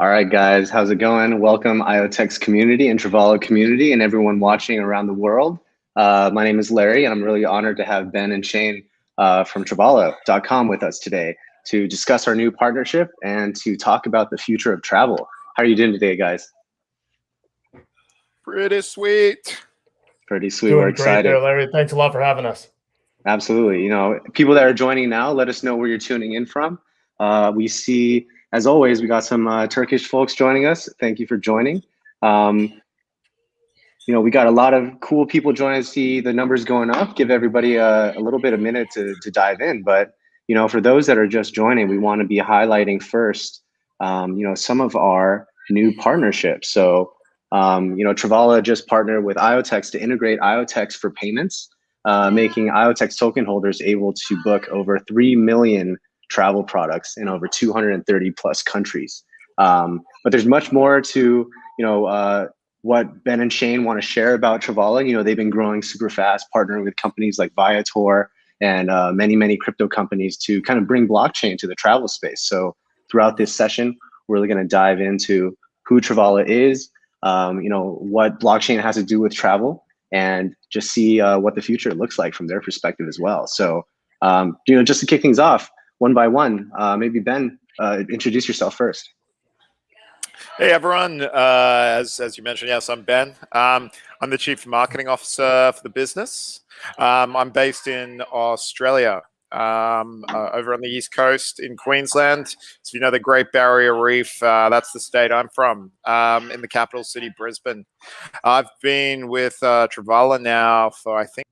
All right, guys, how's it going? Welcome, IoTeX community and Travala community and everyone watching around the world. My name is Larry, and I'm really honored to have Ben and Shane from Travala.com with us today to discuss our new partnership and to talk about the future of travel. How are you doing today, guys? Pretty sweet. Pretty sweet. Doing We're excited. Great there, Larry. Thanks a lot for having us. Absolutely. You know, people that are joining now, let us know where you're tuning in from. We see, as always, we got some Turkish folks joining us. Thank you for joining. You know, we got a lot of cool people joining us. See the numbers going up. Give everybody a little bit of minute to dive in. But, you know, for those that are just joining, we want to be highlighting first, you know, some of our new partnerships. So, you know, Travala just partnered with IoTeX to integrate IoTeX for payments, making IoTeX token holders able to book over 3 million travel products in over 230 plus countries. But there's much more to, you know, what Ben and Shane want to share about Travala. You know, they've been growing super fast, partnering with companies like Viator and many crypto companies to kind of bring blockchain to the travel space. So throughout this session, we're really going to dive into who Travala is, you know, what blockchain has to do with travel, and just see what the future looks like from their perspective as well. So, you know, just to kick things off, one by one, maybe Ben, introduce yourself first. Hey everyone, as you mentioned, yes, I'm Ben. I'm the Chief Marketing Officer for the business. I'm based in Australia, over on the East Coast in Queensland. So you know the Great Barrier Reef, that's the state I'm from, in the capital city, Brisbane. I've been with Travala now for, I think,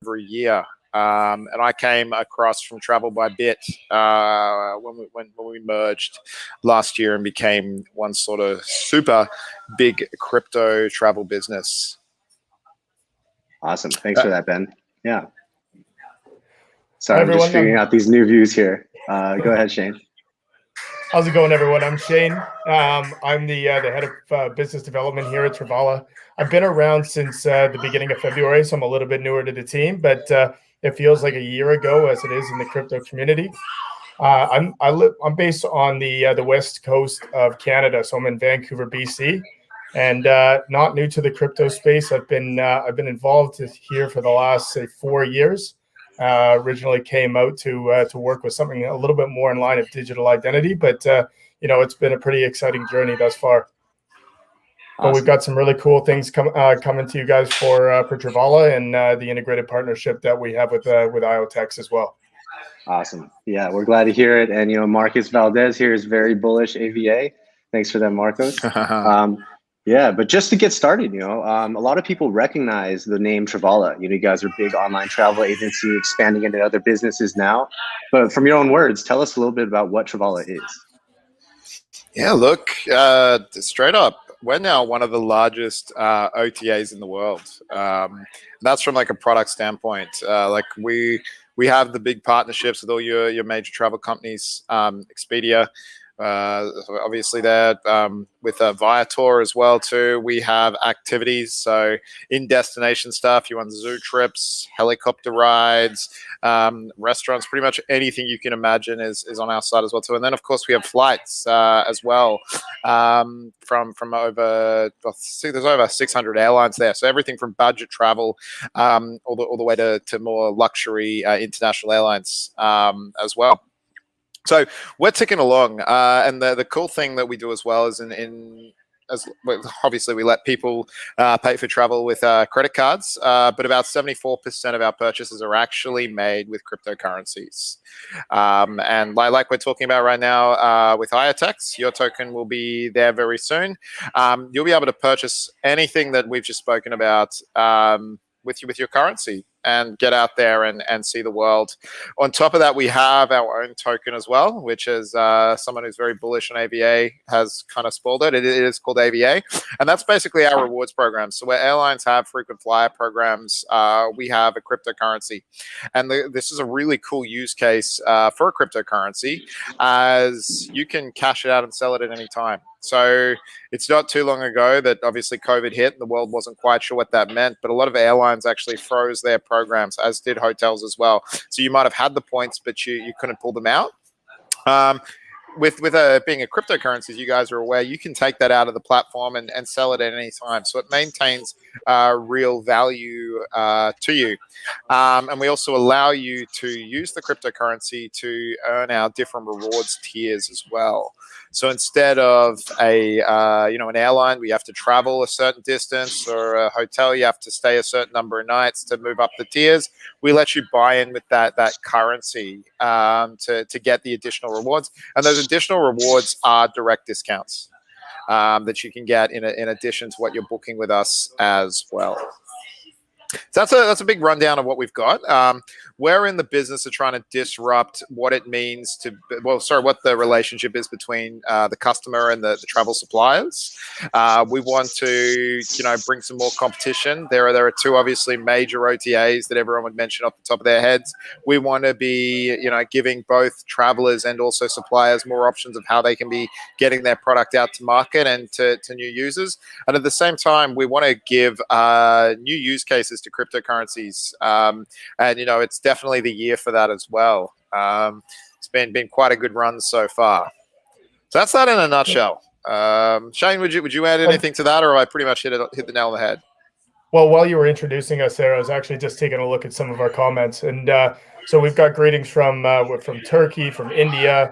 over a year. And I came across from Travel by Bit when we merged last year and became one sort of super big crypto travel business. Awesome. Thanks for that, Ben. Yeah. Sorry, I'm just figuring out these new views here. Go ahead, Shane. How's it going, everyone? I'm Shane. I'm the head of business development here at Travala. I've been around since the beginning of February, so I'm a little bit newer to the team, but it feels like a year ago as it is in the crypto community. I'm based on the west coast of Canada, so I'm in Vancouver, BC, and not new to the crypto space. I've been involved here for the last, say, 4 years. Originally came out to work with something a little bit more in line of digital identity, but you know, it's been a pretty exciting journey thus far. But we've got some really cool things coming to you guys for Travala and the integrated partnership that we have with IoTeX as well. Awesome. Yeah, we're glad to hear it. And, you know, Marcus Valdez here is very bullish AVA. Thanks for that, Marcos. Yeah, but just to get started, you know, a lot of people recognize the name Travala. You know, you guys are a big online travel agency expanding into other businesses now. But from your own words, tell us a little bit about what Travala is. Yeah, look, straight up, we're now one of the largest OTAs in the world. That's from like a product standpoint. Like we have the big partnerships with all your major travel companies, Expedia, obviously there, with Viator as well too. We have activities, so in destination stuff, you want zoo trips, helicopter rides, restaurants, pretty much anything you can imagine is on our side as well too. And then of course we have flights as well, from over, there's over 600 airlines there, so everything from budget travel all the way to more luxury international airlines as well. So we're ticking along, and the cool thing that we do as well is obviously we let people pay for travel with credit cards, but about 74% of our purchases are actually made with cryptocurrencies. And like we're talking about right now with IOTeX, your token will be there very soon. You'll be able to purchase anything that we've just spoken about with your currency and get out there and see the world. On top of that, we have our own token as well, which is someone who's very bullish on AVA has kind of spoiled it. It is called AVA, and that's basically our rewards program. So where airlines have frequent flyer programs, we have a cryptocurrency. And this is a really cool use case for a cryptocurrency, as you can cash it out and sell it at any time. So it's not too long ago that obviously COVID hit and the world wasn't quite sure what that meant, but a lot of airlines actually froze their programs, as did hotels as well. So you might have had the points, but you couldn't pull them out. with being a cryptocurrency, as you guys are aware, you can take that out of the platform and sell it at any time. So it maintains real value to you. And we also allow you to use the cryptocurrency to earn our different rewards tiers as well. So instead of an airline, we have to travel a certain distance, or a hotel, you have to stay a certain number of nights to move up the tiers. We let you buy in with that currency to get the additional rewards, and those additional rewards are direct discounts that you can get in addition to what you're booking with us as well. So that's a big rundown of what we've got. We're in the business of trying to disrupt what it means what the relationship is between the customer and the travel suppliers. We want to, bring some more competition. There are two obviously major OTAs that everyone would mention off the top of their heads. We want to be, giving both travelers and also suppliers more options of how they can be getting their product out to market and to new users. And at the same time, we want to give new use cases to cryptocurrencies, and it's definitely the year for that as well. It's been quite a good run so far. So that's that in a nutshell. Shane, would you add anything to that, or I pretty much hit the nail on the head? Well, while you were introducing us there, I was actually just taking a look at some of our comments, and so we've got greetings from Turkey, from India.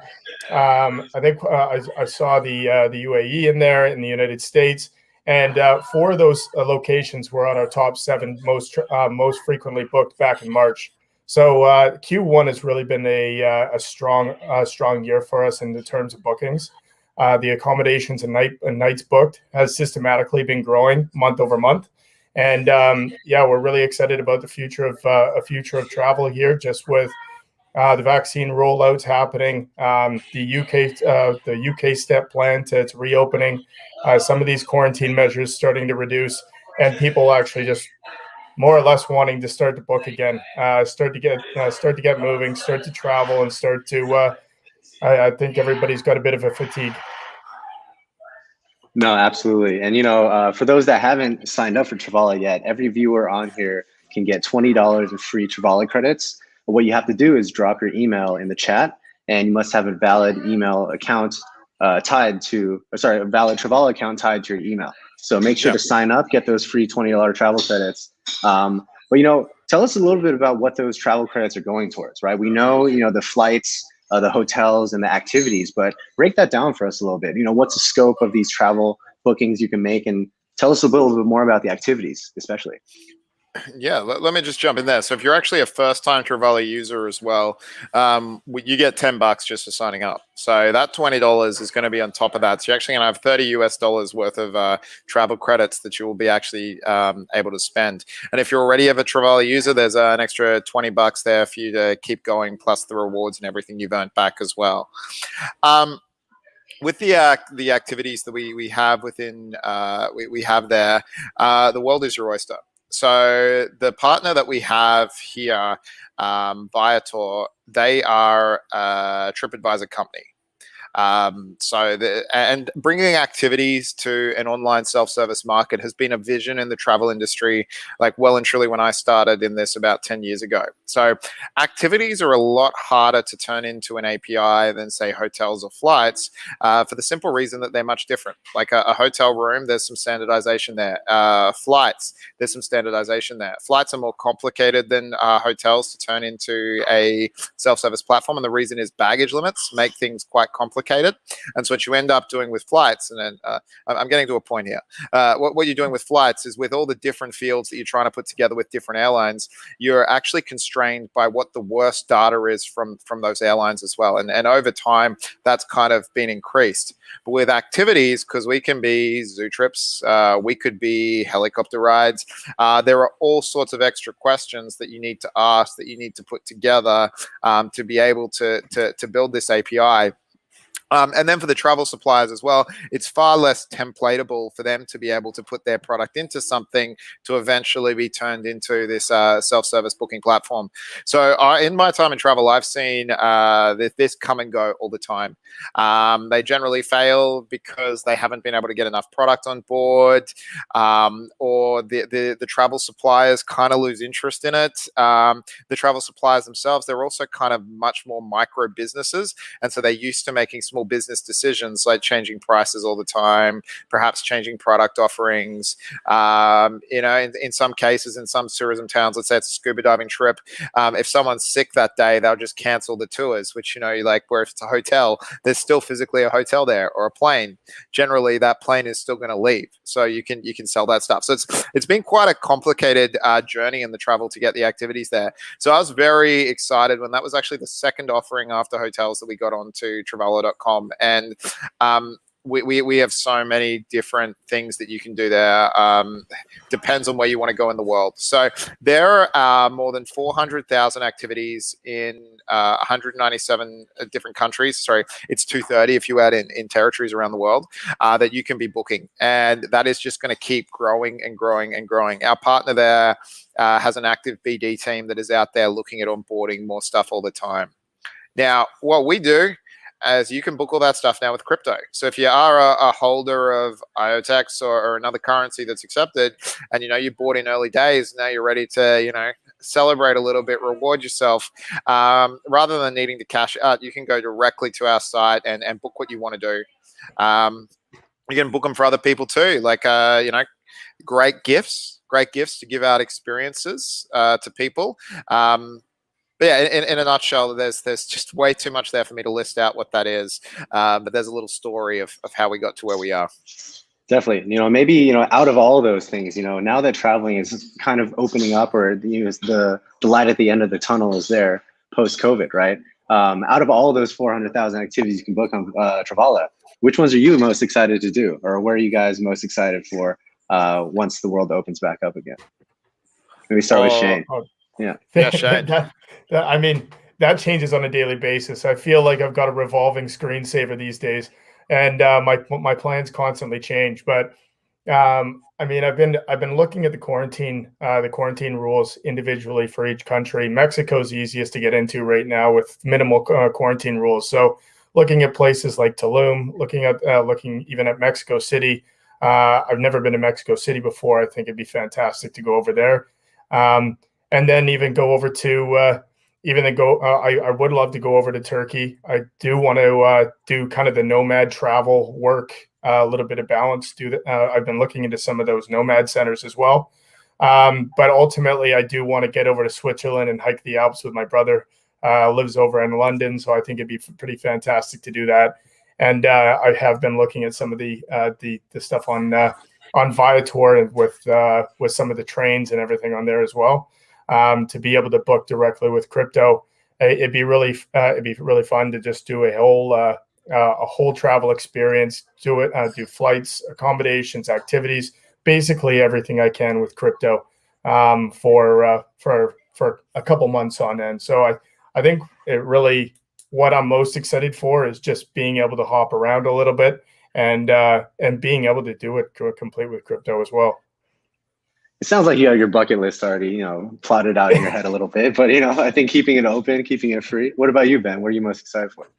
I think I saw the UAE in there, in the United States. And 4 of those locations were on our top 7 most frequently booked back in March. So Q1 has really been a strong year for us in the terms of bookings. The accommodations and nights booked has systematically been growing month over month, and we're really excited about the future of travel here. Just with the vaccine rollouts happening, the UK step plan to its reopening, some of these quarantine measures starting to reduce, and people actually just more or less wanting to start to book again, start to get moving, start to travel, and start to. I think everybody's got a bit of a fatigue. No, absolutely. And, for those that haven't signed up for Travala yet, every viewer on here can get $20 of free Travala credits. What you have to do is drop your email in the chat, and you must have a valid email account a valid Travala account tied to your email. So make sure to sign up, get those free $20 travel credits. But, tell us a little bit about what those travel credits are going towards, right? We know, the flights, the hotels and the activities, but break that down for us a little bit. What's the scope of these travel bookings you can make, and tell us a little bit more about the activities, especially. Yeah, let me just jump in there. So if you're actually a first-time Travala user as well, you get $10 just for signing up. So that $20 is going to be on top of that. So you're actually going to have $30 worth of travel credits that you will be actually able to spend. And if you're already a Travala user, there's an extra $20 there for you to keep going, plus the rewards and everything you've earned back as well. With the activities that we have within we have there, the world is your oyster. So the partner that we have here, Viator, they are a TripAdvisor company. And bringing activities to an online self-service market has been a vision in the travel industry, like well and truly when I started in this about 10 years ago. So activities are a lot harder to turn into an API than, say, hotels or flights, for the simple reason that they're much different. Like a hotel room, there's some standardization there. Flights, there's some standardization there. Flights are more complicated than hotels to turn into a self-service platform, and the reason is baggage limits make things quite complicated. And so what you end up doing with flights, and then I'm getting to a point here, what you're doing with flights is, with all the different fields that you're trying to put together with different airlines, you're actually constrained by what the worst data is from those airlines as well. And over time, that's kind of been increased. But with activities, because we can be zoo trips, we could be helicopter rides, there are all sorts of extra questions that you need to ask, that you need to put together to be able to build this API. And then for the travel suppliers as well, it's far less templatable for them to be able to put their product into something to eventually be turned into this self-service booking platform. So in my time in travel, I've seen this come and go all the time. They generally fail because they haven't been able to get enough product on board, or the travel suppliers kind of lose interest in it. The travel suppliers themselves, they're also kind of much more micro businesses, and so they're used to making small small business decisions like changing prices all the time, perhaps changing product offerings. You know, in some cases, in some tourism towns, let's say it's a scuba diving trip, if someone's sick that day, they'll just cancel the tours, which, you know, like where if it's a hotel, there's still physically a hotel there, or a plane. Generally, that plane is still going to leave, so you can sell that stuff. So it's been quite a complicated journey in the travel to get the activities there. So I was very excited when that was actually the second offering after hotels that we got onto Travala.com, and we have so many different things that you can do there. Depends on where you want to go in the world. So there are more than 400,000 activities in 197 different countries. Sorry, it's 230 if you add in territories around the world that you can be booking. And that is just going to keep growing and growing and growing. Our partner there has an active BD team that is out there looking at onboarding more stuff all the time. Now, what we do as you can book all that stuff now with crypto. So if you are a holder of IOTeX or another currency that's accepted, and you know you bought in early days, now you're ready to, you know, celebrate a little bit, reward yourself, rather than needing to cash out, you can go directly to our site and book what you want to do. You can book them for other people too, like you know, great gifts to give out experiences to people. But yeah, in a nutshell, there's just way too much there for me to list out what that is. But there's a little story of how we got to where we are. Definitely. You know, maybe, you know, out of all of those things, you know, now that traveling is kind of opening up, or, you know, the light at the end of the tunnel is there post-COVID, right? Out of all of those 400,000 activities you can book on Travala, which ones are you most excited to do? Or where are you guys most excited for once the world opens back up again? Maybe start with Shane. Yeah. Yeah, Shane. I mean, that changes on a daily basis. I feel like I've got a revolving screensaver these days, and my plans constantly change. But I mean, I've been looking at the quarantine rules individually for each country. Mexico's easiest to get into right now with minimal quarantine rules. So looking at places like Tulum, looking even at Mexico City. I've never been to Mexico City before. I think it'd be fantastic to go over there, and then even go over to. I would love to go over to Turkey. I do want to do kind of the nomad travel work, a little bit of balance. I've been looking into some of those nomad centers as well. But ultimately, I do want to get over to Switzerland and hike the Alps with my brother. Lives over in London, so I think it'd be pretty fantastic to do that. And I have been looking at some of the stuff on Viator with some of the trains and everything on there as well. To be able to book directly with crypto, it'd be really fun to just do a whole travel experience. Do flights, accommodations, activities, basically everything I can with crypto for a couple months on end. So I think what I'm most excited for is just being able to hop around a little bit and being able to do it complete with crypto as well. It sounds like you have your bucket list already, you know, plotted out in your head a little bit, but, you know, I think keeping it open, keeping it free. What about you, Ben? What are you most excited for?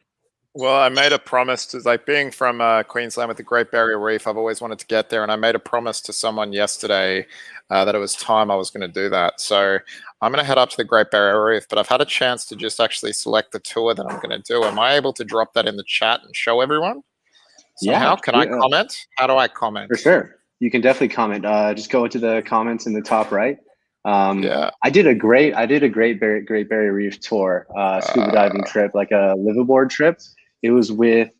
Well, I made a promise to, like, being from Queensland with the Great Barrier Reef, I've always wanted to get there. And I made a promise to someone yesterday that it was time I was going to do that. So I'm going to head up to the Great Barrier Reef, but I've had a chance to just actually select the tour that I'm going to do. Am I able to drop that in the chat and show everyone? Somehow? Can I comment? How do I comment? For sure. You can definitely comment. Just go into the comments in the top right. I did a Great Barrier Reef tour, scuba diving trip, like a liveaboard trip. It was with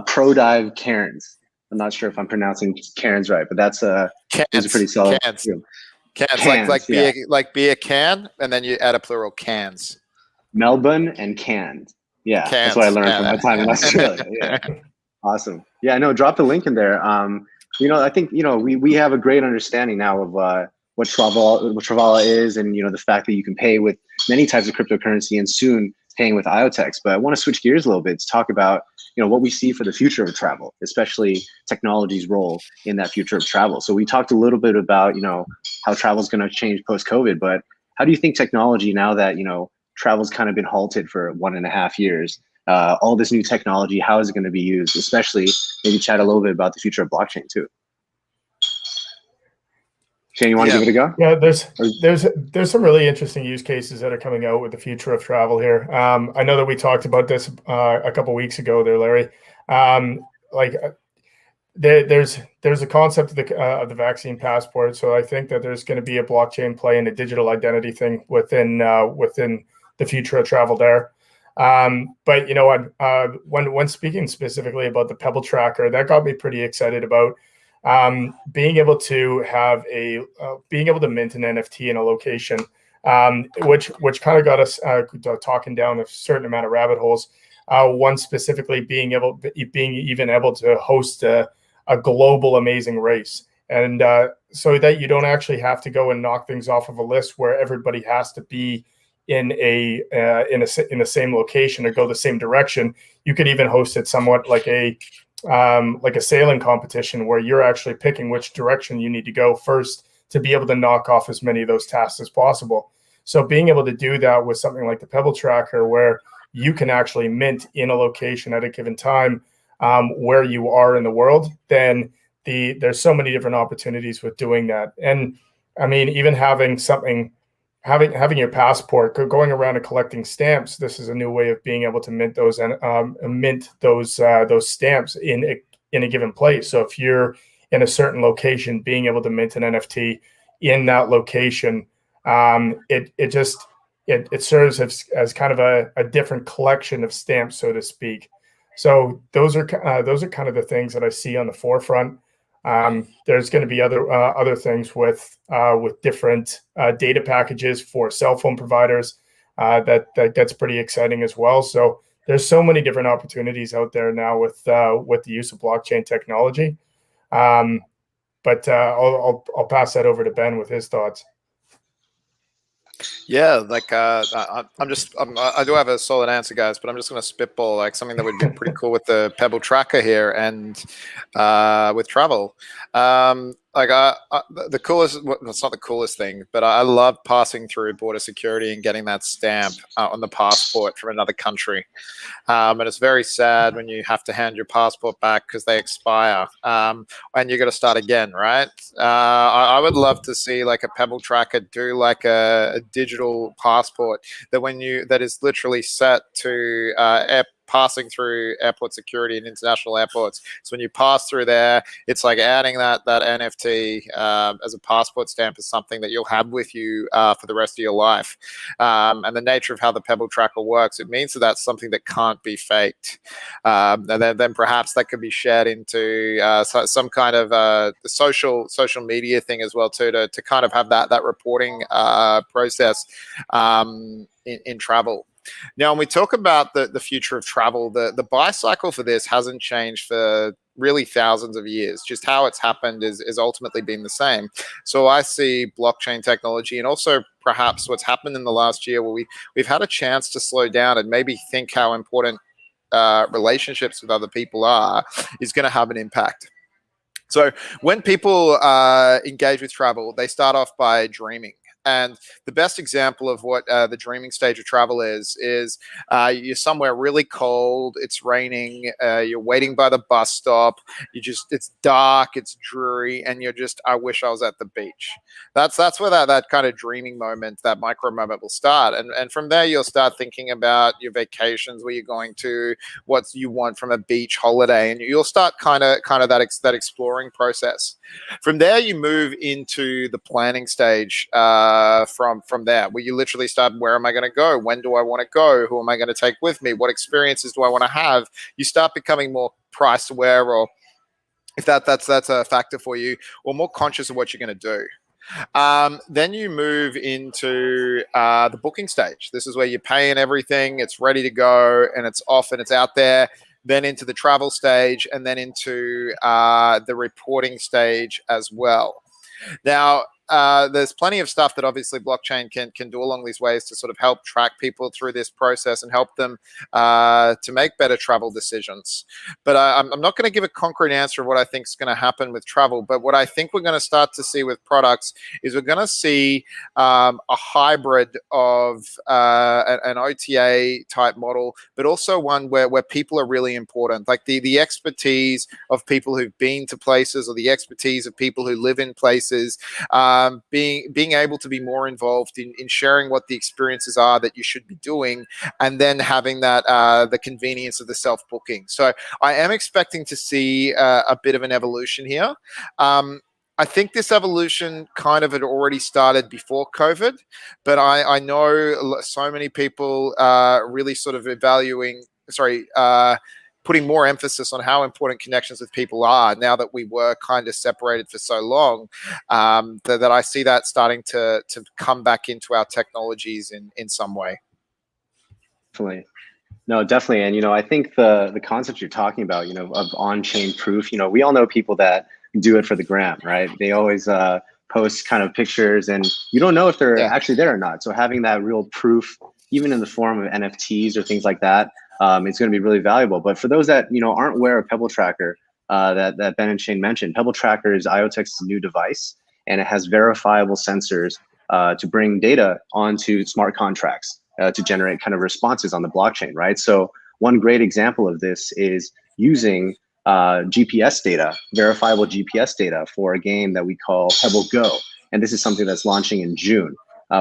Pro Dive Cairns. I'm not sure if I'm pronouncing Cairns right, but that's it was a pretty solid. Cans, like be a can, and then you add a plural, cans. Melbourne and Cairns. Yeah, Cairns. That's what I learned from my time in Australia. Yeah, awesome. Yeah, no, drop the link in there. You know, I think, you know, we have a great understanding now of what Travala is, and, you know, the fact that you can pay with many types of cryptocurrency and soon paying with IoTeX. But I want to switch gears a little bit to talk about, you know, what we see for the future of travel, especially technology's role in that future of travel. So we talked a little bit about, you know, how travel is going to change post-COVID, but how do you think technology, now that, you know, travel's kind of been halted for 1.5 years, all this new technology, how is it going to be used? Especially maybe chat a little bit about the future of blockchain too. Shane, you want to give it a go? Yeah, there's some really interesting use cases that are coming out with the future of travel here. I know that we talked about this a couple weeks ago there, Larry. Like there's a concept of the vaccine passport. So I think that there's going to be a blockchain play and a digital identity thing within the future of travel there. But you know what? When speaking specifically about the Pebble Tracker, that got me pretty excited about being able to have being able to mint an NFT in a location, which kind of got us talking down a certain amount of rabbit holes. One specifically being even able to host a global amazing race, and so that you don't actually have to go and knock things off of a list where everybody has to be in the same location or go the same direction. You could even host it somewhat like a sailing competition where you're actually picking which direction you need to go first to be able to knock off as many of those tasks as possible. So being able to do that with something like the Pebble Tracker, where you can actually mint in a location at a given time where you are in the world, then there's so many different opportunities with doing that. And I mean, even having having your passport, going around and collecting stamps. This is a new way of being able to mint those those stamps in a given place. So if you're in a certain location, being able to mint an NFT in that location, it serves as kind of a different collection of stamps, so to speak. So those are kind of the things that I see on the forefront. There's going to be other things with different data packages for cell phone providers that gets pretty exciting as well. So there's so many different opportunities out there now with the use of blockchain technology. But I'll pass that over to Ben with his thoughts. Yeah, like I do have a solid answer, guys, but I'm just going to spitball like something that would be pretty cool with the Pebble Tracker here and with travel. The coolest, well, it's not the coolest thing, but I love passing through border security and getting that stamp on the passport from another country. And it's very sad when you have to hand your passport back because they expire and you got to start again, right? I would love to see like a Pebble Tracker do like a digital passport that is literally set to passing through airport security and international airports. So when you pass through there, it's like adding that NFT as a passport stamp is something that you'll have with you for the rest of your life. And the nature of how the Pebble Tracker works, it means that that's something that can't be faked. And then perhaps that could be shared into some kind of social media thing as well too, to kind of have that reporting process in travel. Now, when we talk about the future of travel, the buy cycle for this hasn't changed for really thousands of years. Just how it's happened is ultimately been the same. So I see blockchain technology and also perhaps what's happened in the last year where we've had a chance to slow down and maybe think how important relationships with other people are is going to have an impact. So when people engage with travel, they start off by dreaming. And the best example of what the dreaming stage of travel is you're somewhere really cold, it's raining, you're waiting by the bus stop, it's dark, it's dreary, and you're just, I wish I was at the beach. That's where that kind of dreaming moment, that micro moment will start. And from there, you'll start thinking about your vacations, where you're going to, what you want from a beach holiday, and you'll start kind of that exploring process. From there, you move into the planning stage. From there, where you literally start, where am I going to go? When do I want to go? Who am I going to take with me? What experiences do I want to have? You start becoming more price aware, or if that's a factor for you, or more conscious of what you're going to do. Then you move into the booking stage. This is where you're paying everything, it's ready to go, and it's off and it's out there. Then into the travel stage, and then into the reporting stage as well. Now, there's plenty of stuff that obviously blockchain can do along these ways to sort of help track people through this process and help them to make better travel decisions. But I'm not going to give a concrete answer of what I think is going to happen with travel. But what I think we're going to start to see with products is we're going to see a hybrid of an OTA type model, but also one where people are really important, like the expertise of people who've been to places, or the expertise of people who live in places. being able to be more involved in sharing what the experiences are that you should be doing, and then having that the convenience of the self-booking. So I am expecting to see a bit of an evolution here. I think this evolution kind of had already started before COVID, but I know so many people really sort of putting more emphasis on how important connections with people are now that we were kind of separated for so long, that I see that starting to come back into our technologies in some way. Definitely. No, definitely. And, I think the concept you're talking about, of on-chain proof, we all know people that do it for the gram, right? They always post kind of pictures and you don't know if they're actually there or not. So having that real proof, even in the form of NFTs or things like that, it's going to be really valuable. But for those that, aren't aware of Pebble Tracker, that Ben and Shane mentioned, Pebble Tracker is IOTEX's new device, and it has verifiable sensors to bring data onto smart contracts to generate kind of responses on the blockchain, right? So one great example of this is using GPS data, verifiable GPS data for a game that we call Pebble Go. And this is something that's launching in June.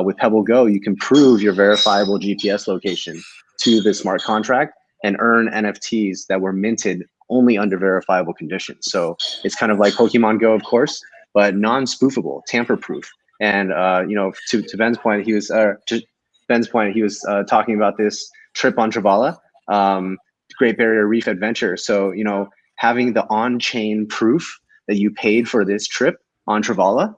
With Pebble Go, you can prove your verifiable GPS location to the smart contract and earn NFTs that were minted only under verifiable conditions. So it's kind of like Pokemon Go, of course, but non-spoofable, tamper-proof. And to Ben's point, he was talking about this trip on Travala, Great Barrier Reef adventure. So having the on-chain proof that you paid for this trip on Travala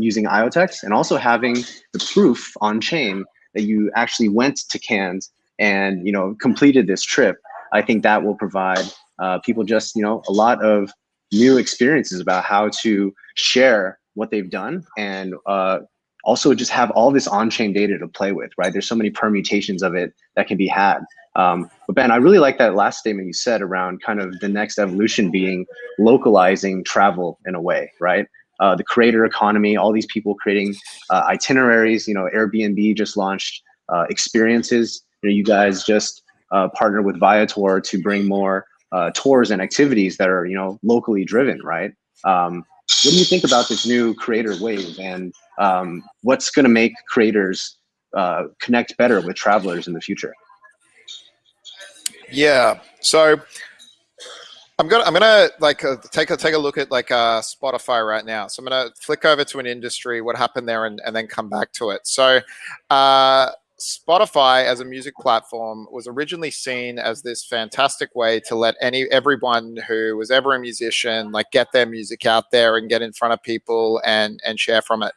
using IoTeX, and also having the proof on-chain that you actually went to Cannes and completed this trip, I think that will provide people just a lot of new experiences about how to share what they've done, and also just have all this on-chain data to play with, right? There's so many permutations of it that can be had. But Ben, I really like that last statement you said around kind of the next evolution being localizing travel in a way, right? The creator economy, all these people creating itineraries. Airbnb just launched experiences. You guys just partnered with Viator to bring more tours and activities that are locally driven, right? What do you think about this new creator wave, and what's going to make creators connect better with travelers in the future? Yeah, so I'm gonna take a look at Spotify right now. So I'm gonna flick over to an industry, what happened there, and then come back to it. So Spotify as a music platform was originally seen as this fantastic way to let everyone who was ever a musician get their music out there and get in front of people and share from it.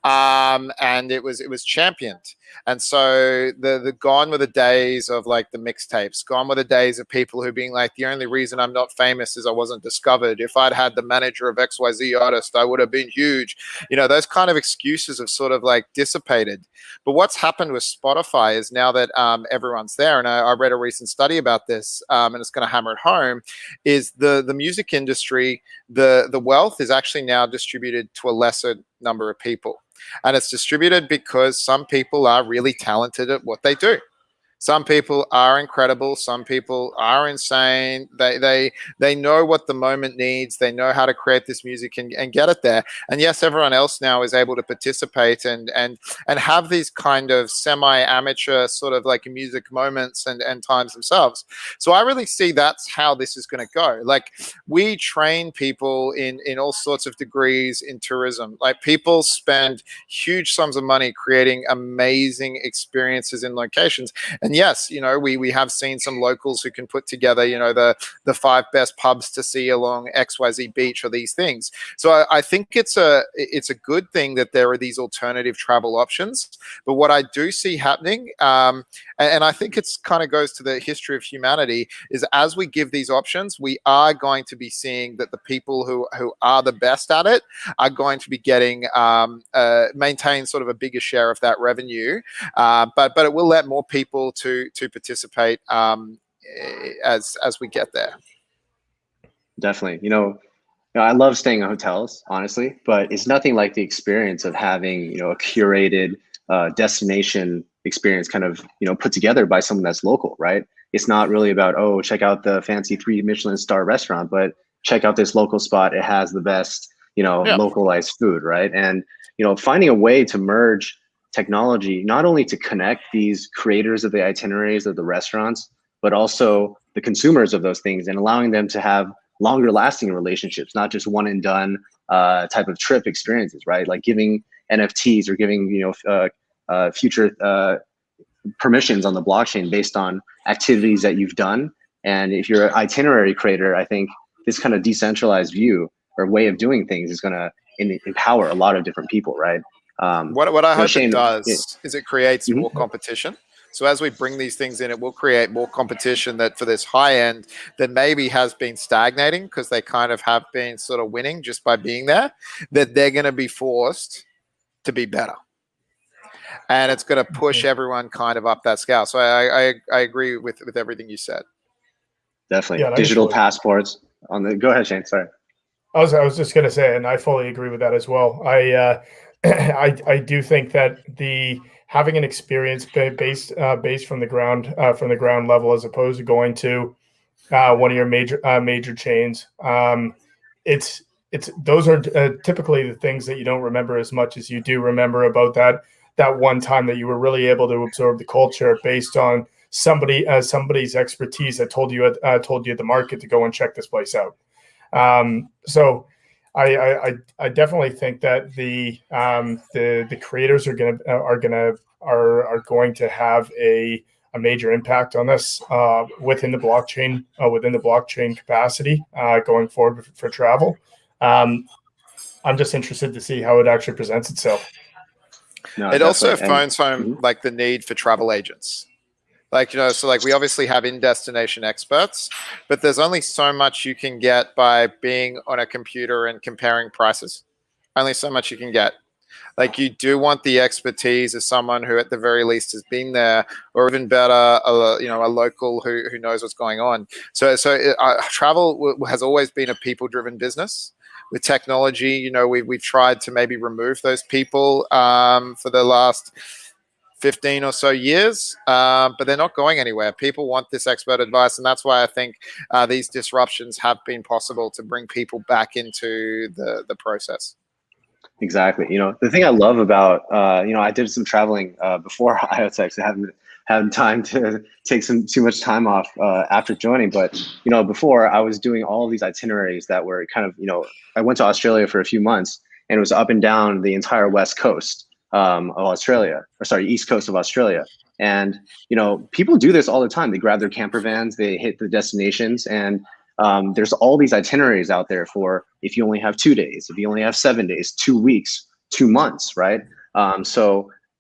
And it was championed. And so the gone were the days of the mixtapes, gone were the days of people who being the only reason I'm not famous is I wasn't discovered. If I'd had the manager of XYZ artist, I would have been huge. Those kind of excuses have sort of dissipated. But what's happened with Spotify is now that everyone's there, and I read a recent study about this, and it's going to hammer it home, is the music industry, the wealth is actually now distributed to a lesser number of people. And it's distributed because some people are really talented at what they do. Some people are incredible. Some people are insane. They know what the moment needs. They know how to create this music and get it there. And yes, everyone else now is able to participate and have these kind of semi-amateur sort of music moments and times themselves. So I really see that's how this is going to go. We train people in all sorts of degrees in tourism. People spend huge sums of money creating amazing experiences in locations. And yes, we have seen some locals who can put together, the 5 best pubs to see along XYZ beach or these things. So I think it's a good thing that there are these alternative travel options. But what I do see happening, and I think it's kind of goes to the history of humanity, is as we give these options, we are going to be seeing that the people who are the best at it are going to be getting maintain sort of a bigger share of that revenue. But it will let more people to participate as we get there. Definitely. I love staying in hotels, honestly, but it's nothing like the experience of having a curated destination experience kind of put together by someone that's local, right? It's not really about, check out the fancy 3 Michelin star restaurant, but check out this local spot. It has the best localized food, right? And finding a way to merge technology, not only to connect these creators of the itineraries of the restaurants, but also the consumers of those things, and allowing them to have longer lasting relationships, not just one and done type of trip experiences, right? Like giving NFTs or giving future permissions on the blockchain based on activities that you've done. And if you're an itinerary creator, I think this kind of decentralized view or way of doing things is going to empower a lot of different people, right? What I hope Shane, it does is it creates mm-hmm. more competition. So as we bring these things in, it will create more competition that for this high end that maybe has been stagnating because they kind of have been sort of winning just by being there, that they're going to be forced to be better. And it's going to push everyone kind of up that scale. So I agree with everything you said. Definitely. Yeah, digital passports on the, go ahead, Shane, sorry. I was just going to say, and I fully agree with that as well. I do think that having an experience based from the ground level, as opposed to going to one of your major chains, those are typically the things that you don't remember as much as you do remember about that one time that you were really able to absorb the culture based on somebody's expertise that told you at the market to go and check this place out. So I definitely think that the creators are going to have a major impact on this within the blockchain capacity going forward for travel. I'm just interested to see how it actually presents itself. No, it also phones home like the need for travel agents. Like, so like we obviously have in-destination experts, but there's only so much you can get by being on a computer and comparing prices. Only so much you can get. Like, you do want the expertise of someone who at the very least has been there, or even better, a local who knows what's going on. So travel has always been a people-driven business. With technology, we've tried to maybe remove those people for the last 15 or so years, but they're not going anywhere. People want this expert advice, and that's why I think these disruptions have been possible to bring people back into the process. Exactly. The thing I love about, I did some traveling before IOTeX. I haven't had time to take too much time off after joining, but before I was doing all of these itineraries that were kind of, I went to Australia for a few months, and it was up and down the entire West Coast of Australia, or sorry, East Coast of Australia. And, people do this all the time. They grab their camper vans, they hit the destinations, and there's all these itineraries out there for if you only have 2 days, if you only have 7 days, 2 weeks, 2 months, right?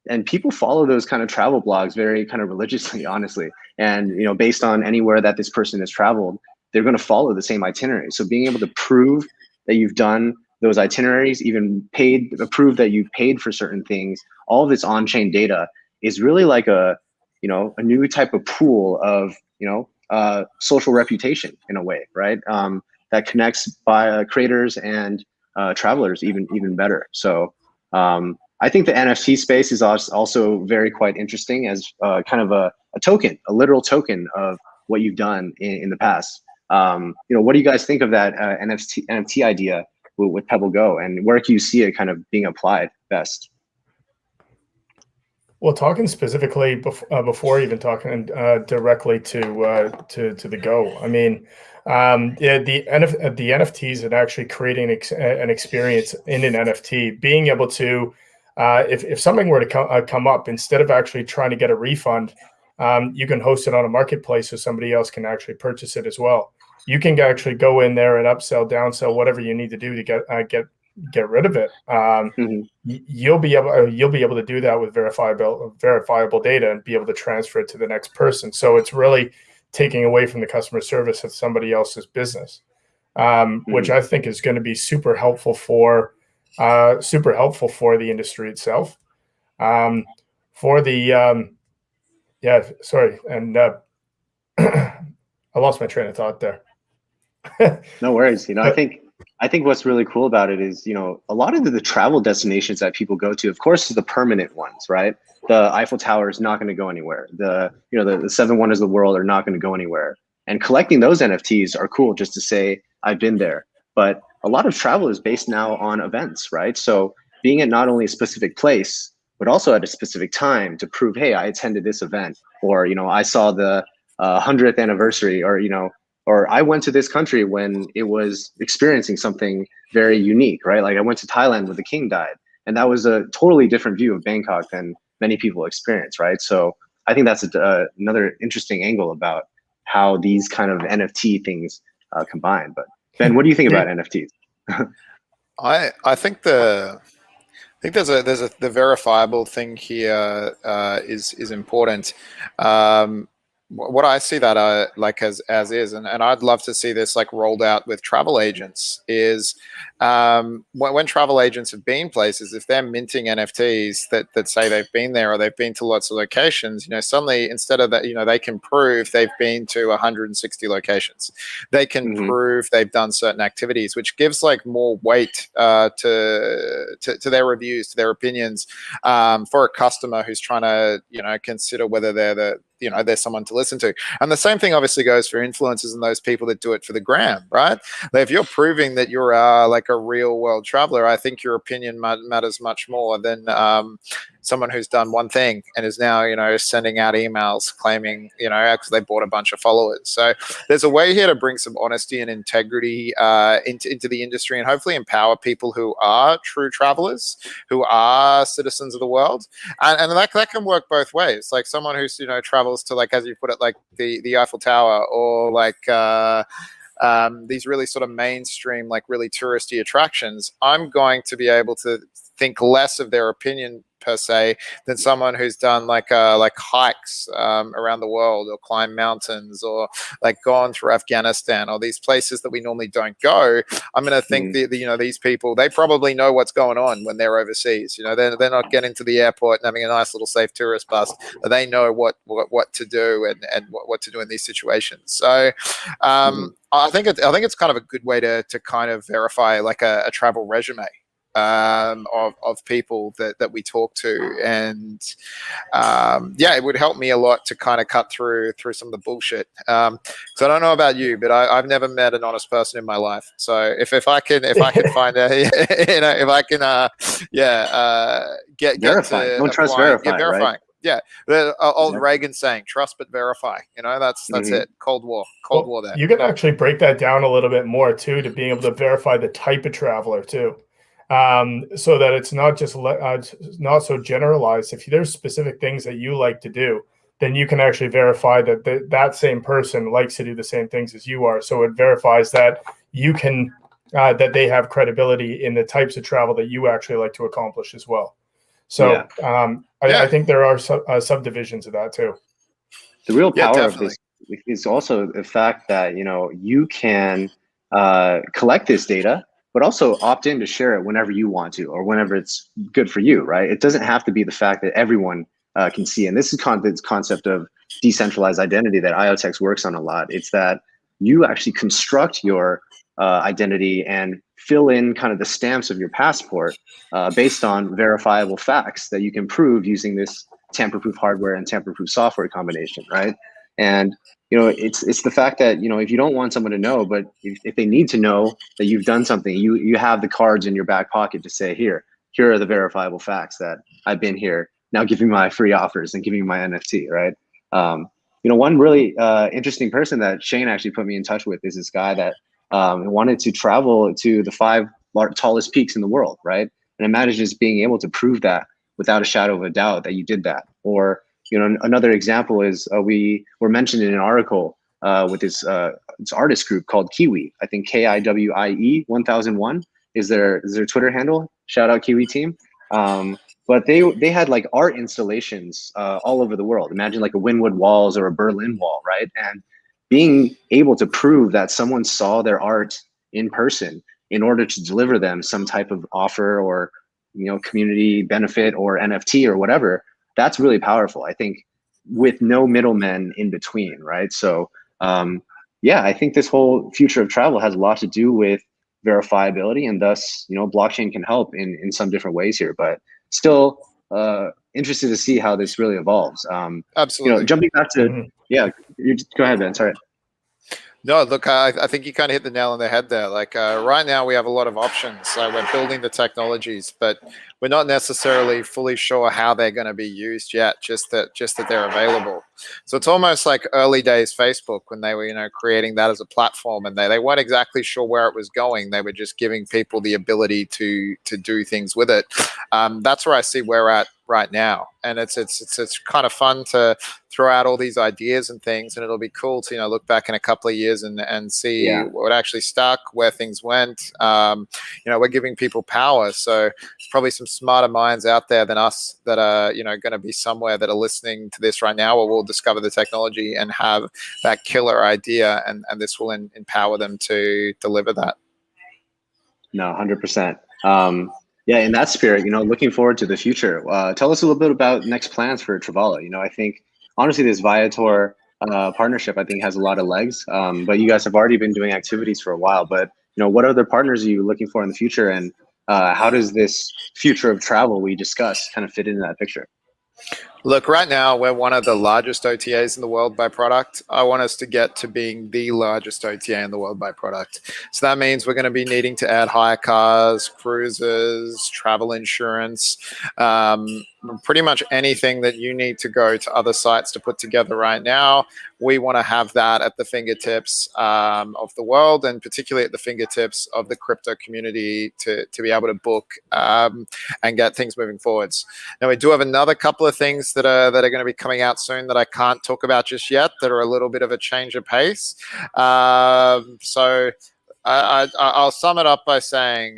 And people follow those kind of travel blogs very kind of religiously, honestly. And, based on anywhere that this person has traveled, they're going to follow the same itinerary. So being able to prove that you've done those itineraries, even prove that you've paid for certain things, all of this on-chain data is really like a new type of pool of, social reputation in a way, right? That connects by creators and travelers even better. So I think the NFT space is also very quite interesting as kind of a token, a literal token of what you've done in the past. What do you guys think of that NFT idea with Pebble Go, and where can you see it kind of being applied best? Well, talking specifically before even talking directly to the Go, I mean, the NFTs and actually creating an experience in an NFT, being able to, if something were to come up, instead of actually trying to get a refund, you can host it on a marketplace so somebody else can actually purchase it as well. You can actually go in there and upsell, downsell, whatever you need to do to get rid of it. You'll be able to do that with verifiable data and be able to transfer it to the next person. So it's really taking away from the customer service of somebody else's business, which I think is going to be super helpful for the industry itself. Sorry, and I lost my train of thought there. No worries. I think what's really cool about it is, a lot of the travel destinations that people go to, of course, is the permanent ones, right? The Eiffel Tower is not going to go anywhere. The 7 wonders of the world are not going to go anywhere. And collecting those NFTs are cool just to say, I've been there. But a lot of travel is based now on events, right? So being at not only a specific place, but also at a specific time to prove, hey, I attended this event, or, you know, I saw the 100th anniversary, or, you know, or I went to this country when it was experiencing something very unique, right? Like I went to Thailand when the king died, and that was a totally different view of Bangkok than many people experience, right? So I think that's another interesting angle about how these kind of NFT things combine. But Ben, what do you think about NFTs? I think the verifiable thing here is important. What I see that like as is, and I'd love to see this like rolled out with travel agents, is when travel agents have been places, if they're minting NFTs that say they've been there or they've been to lots of locations, you know, suddenly instead of that, you know, they can prove they've been to 160 locations. They can prove they've done certain activities, which gives like more weight to their reviews, to their opinions, for a customer who's trying to, you know, consider whether they're someone to listen to. And the same thing obviously goes for influencers and those people that do it for the gram, right? Like if you're proving that you're like a real world traveler, I think your opinion matters much more than someone who's done one thing and is now, you know, sending out emails claiming, you know, because they bought a bunch of followers. So there's a way here to bring some honesty and integrity into the industry, and hopefully empower people who are true travelers, who are citizens of the world. And that can work both ways. Like someone who's, you know, travels to, like, as you put it, like the Eiffel Tower, or like these really sort of mainstream, like really touristy attractions, I'm going to be able to think less of their opinion per se than someone who's done like hikes around the world, or climb mountains, or like gone through Afghanistan, or these places that we normally don't go. I'm going to think you know, these people, they probably know what's going on when they're overseas. You know, they're not getting to the airport and having a nice little safe tourist bus. They know what to do and what to do in these situations. So I think it's kind of a good way to kind of verify like a travel resume of people that we talk to. And yeah, it would help me a lot to kind of cut through some of the bullshit. So I don't know about you, but I've never met an honest person in my life. So if I can find a, you know, if I can get verify. to Don't trust applying, verify, verifying. right? Yeah, the old Reagan saying, "Trust but verify." You know, that's it. Cold War there. You can actually break that down a little bit more too, to being able to verify the type of traveler too, so that it's not just not so generalized. If there's specific things that you like to do, then you can actually verify that that same person likes to do the same things as you are. So it verifies that you can that they have credibility in the types of travel that you actually like to accomplish as well. So I think there are subdivisions of that too. The real power of this is also the fact that, you know, you can collect this data, but also opt in to share it whenever you want to, or whenever it's good for you, right? It doesn't have to be the fact that everyone can see. And this is this concept of decentralized identity that IoTeX works on a lot. It's that you actually construct your identity and fill in kind of the stamps of your passport based on verifiable facts that you can prove using this tamper-proof hardware and tamper-proof software combination, right? And you know, it's the fact that, you know, if you don't want someone to know, but if they need to know that you've done something, you have the cards in your back pocket to say, here are the verifiable facts that I've been here. Now give me my free offers and give me my NFT, right? You know, one really interesting person that Shane actually put me in touch with is this guy that wanted to travel to the 5 tallest peaks in the world, right? And imagine just being able to prove that without a shadow of a doubt that you did that. Or, you know, another example is we were mentioned in an article with this artist group called Kiwi. I think KIWIE 1001 is their Twitter handle. Shout out Kiwi team. But they had like art installations all over the world. Imagine like a Wynwood Walls or a Berlin Wall, right? And being able to prove that someone saw their art in person in order to deliver them some type of offer, or, you know, community benefit or NFT or whatever, that's really powerful, I think, with no middlemen in between, right? So yeah, I think this whole future of travel has a lot to do with verifiability, and thus, you know, blockchain can help in some different ways here, but still interested to see how this really evolves. Absolutely. You know, jumping back to, yeah, go ahead, Ben, sorry. No, look, I think you kind of hit the nail on the head there. Like right now, we have a lot of options. We're building the technologies, but we're not necessarily fully sure how they're going to be used yet. Just that they're available. So it's almost like early days Facebook when they were, creating that as a platform, and they weren't exactly sure where it was going. They were just giving people the ability to do things with it. That's where I see we're at right now, and it's kind of fun to throw out all these ideas and things, and it'll be cool to look back in a couple of years and see what actually stuck, where things went. We're giving people power, so there's probably some smarter minds out there than us that are going to be somewhere that are listening to this right now, or will discover the technology and have that killer idea, and this will empower them to deliver that. No, 100%. Yeah, in that spirit, looking forward to the future. Tell us a little bit about next plans for Travala. I think honestly, this Viator partnership, I think, has a lot of legs. But you guys have already been doing activities for a while. But what other partners are you looking for in the future, and how does this future of travel we discussed kind of fit into that picture? Look, right now, we're one of the largest OTAs in the world by product. I want us to get to being the largest OTA in the world by product. So that means we're going to be needing to add hire cars, cruises, travel insurance, pretty much anything that you need to go to other sites to put together right now. We want to have that at the fingertips of the world, and particularly at the fingertips of the crypto community to be able to book and get things moving forwards. Now, we do have another couple of things that are going to be coming out soon that I can't talk about just yet, that are a little bit of a change of pace. So I'll sum it up by saying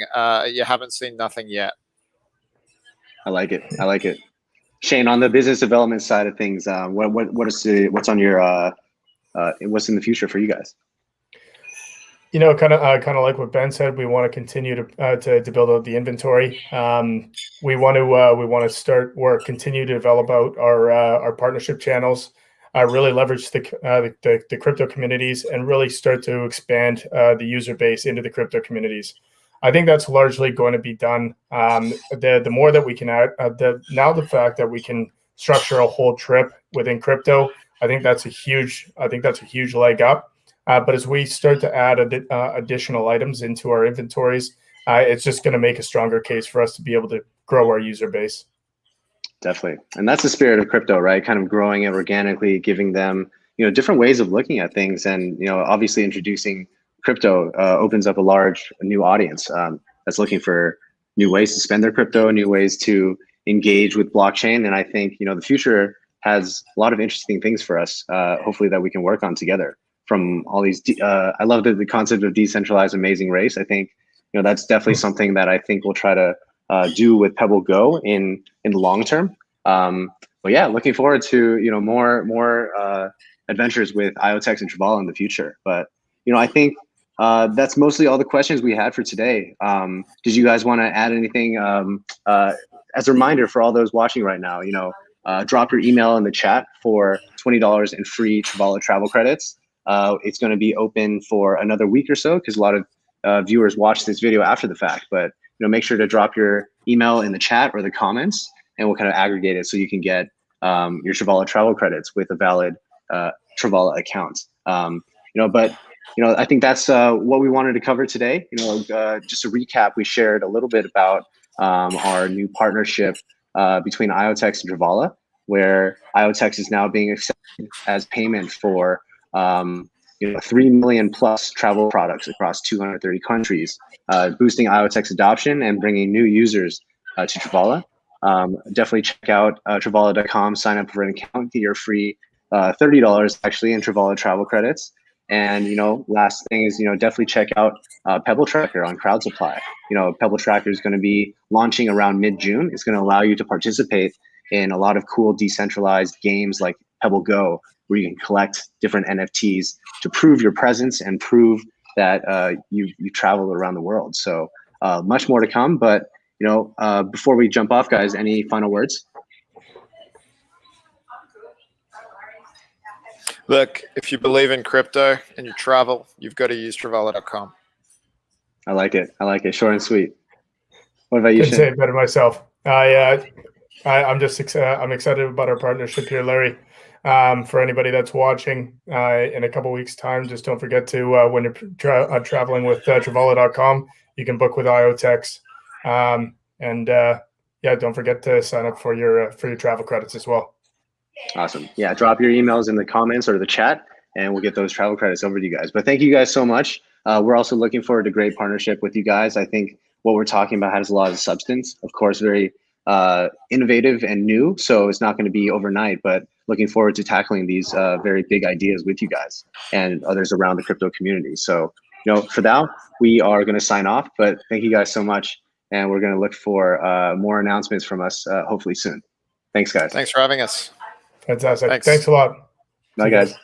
you haven't seen nothing yet. I like it. I like it. Shane, on the business development side of things, what's on your what's in the future for you guys? Kind of like what Ben said, we want to continue to build out the inventory. We want to start work, continue to develop out our partnership channels, really leverage the crypto communities, and really start to expand the user base into the crypto communities. I think that's largely going to be done. The more that we can add, the fact that we can structure a whole trip within crypto, I think that's a huge leg up. But as we start to add additional items into our inventories, it's just going to make a stronger case for us to be able to grow our user base. Definitely. And that's the spirit of crypto, right? Kind of growing it organically, giving them, different ways of looking at things. And, obviously introducing crypto opens up a new audience that's looking for new ways to spend their crypto, new ways to engage with blockchain. And I think, the future has a lot of interesting things for us, hopefully, that we can work on together. From all these, I love the concept of decentralized amazing race. I think, that's definitely something that I think we'll try to do with Pebble Go in the long term. But yeah, looking forward to more adventures with IOTeX and Travala in the future. But I think that's mostly all the questions we had for today. Did you guys want to add anything as a reminder for all those watching right now? Drop your email in the chat for $20 in free Travala travel credits. It's going to be open for another week or so because a lot of viewers watch this video after the fact. But make sure to drop your email in the chat or the comments, and we'll kind of aggregate it so you can get your Travala travel credits with a valid Travala account. But I think that's what we wanted to cover today. Just to recap, we shared a little bit about our new partnership between IoTeX and Travala, where IoTeX is now being accepted as payment for 3 million plus travel products across 230 countries, boosting IoTeX adoption and bringing new users to Travala. Definitely check out Travala.com, sign up for an account, get your free $30 actually in Travala travel credits. And last thing is definitely check out Pebble Tracker on Crowd Supply. Pebble Tracker is going to be launching around mid-June. It's going to allow you to participate in a lot of cool decentralized games like Pebble Go, where you can collect different NFTs to prove your presence and prove that you travel around the world. So much more to come. But before we jump off, guys, any final words? Look, if you believe in crypto and you travel, you've got to use Travala.com. I like it. I like it. Short and sweet. What about you, Couldn't say Shane? it better myself. I'm excited about our partnership here, Larry. For anybody that's watching in a couple weeks' time, just don't forget to when you're traveling with Travala.com, you can book with IOTeX, and yeah, don't forget to sign up for your travel credits as well. Awesome. Yeah, drop your emails in the comments or the chat, and we'll get those travel credits over to you guys. But thank you guys so much. We're also looking forward to great partnership with you guys. I think what we're talking about has a lot of substance. Of course, very innovative and new, so it's not going to be overnight, but looking forward to tackling these very big ideas with you guys and others around the crypto community. So, for now, we are going to sign off, but thank you guys so much, and we're going to look for more announcements from us hopefully soon. Thanks, guys. Thanks for having us. Fantastic. Thanks a lot. Bye, guys.